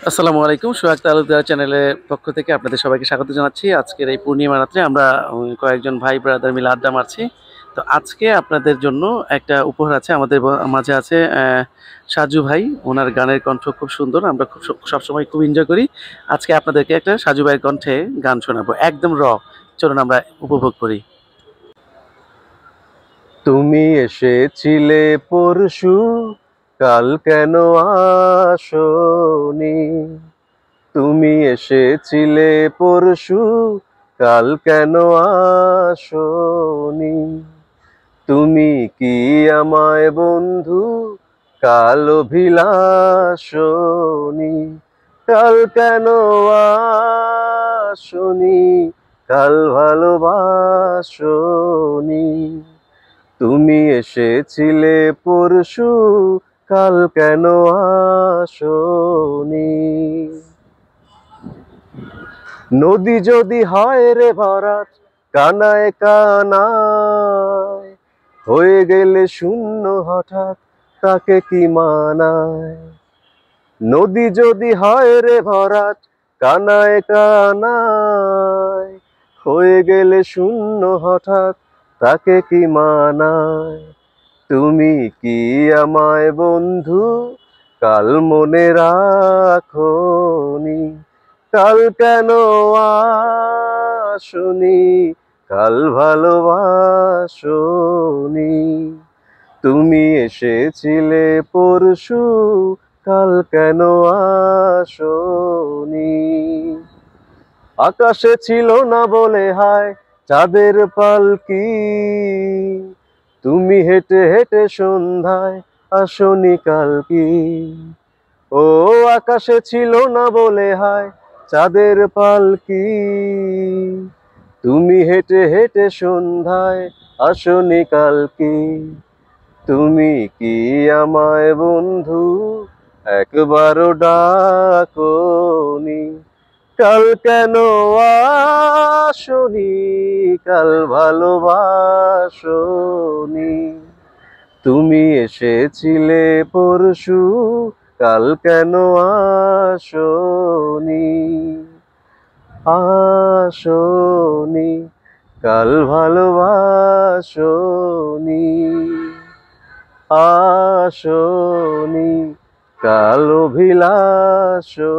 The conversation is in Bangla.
আসসালামু আলাইকুম। সোহাগ তালুকদার চ্যানেলের পক্ষ থেকে আপনাদের সবাইকে স্বাগত জানাচ্ছি। আজকের এই পূর্ণিমা রাত্রে আমরা কয়েকজন ভাই ব্রাদার মিলে আড্ডা মারছি। তো আজকে আপনাদের জন্য একটা উপহার আছে। আমাদের মাঝে আছে সাজু ভাই। ওনার গানের কণ্ঠ খুব সুন্দর। আমরা খুব সবসময় খুব এনজয় করি। আজকে আপনাদেরকে একটা সাজু ভাইয়ের কণ্ঠে গান শোনাবো। একদম চলুন আমরা উপভোগ করি। তুমি এসেছিলে পরশু, কাল কেন আসোনি? তুমি এসেছিলে পরশু, কাল কেন আসোনি? তুমি কি আমায় বন্ধু কাল অভিলাষনি? কাল কেন আসোনি? কাল ভালোবাসোনি? তুমি এসেছিলে পরশু, কাল কেন আসোনি? নদী যদি হয় রে ভরাট, কানায় কানায় হয়ে গেলে শূন্য হঠাৎ, তাকে কি মানায়? নদী যদি হয় রে ভরাট, কানায় কানায় হয়ে গেলে শূন্য হঠাৎ, তাকে কি মানায়? তুমি কি আমায় বন্ধু কাল মনে রাখোনি? কাল কেন আসোনি? কাল ভালোবাসোনি? তুমি এসেছিলে পরশু, কাল কেন আসোনি? আকাশে ছিল না বলে হায় চাঁদের পালকি, তুমি হেঁটে হেঁটে সন্ধ্যায় আসোনি কাল কি? ও আকাশে ছিল না বলে হায় চাঁদের পালকি, তুমি হেঁটে হেঁটে সন্ধ্যায় আসোনি কাল কি? তুমি কি আমায় বন্ধু একবারও ডাকোনি? কাল কেন আসোনি? কাল ভালোবাসোনি? তুমি এসেছিলে পরশু, কাল কেন আসোনি? আসোনি? কাল ভালোবাসোনি? আসোনি? কাল অভিলাষোনি?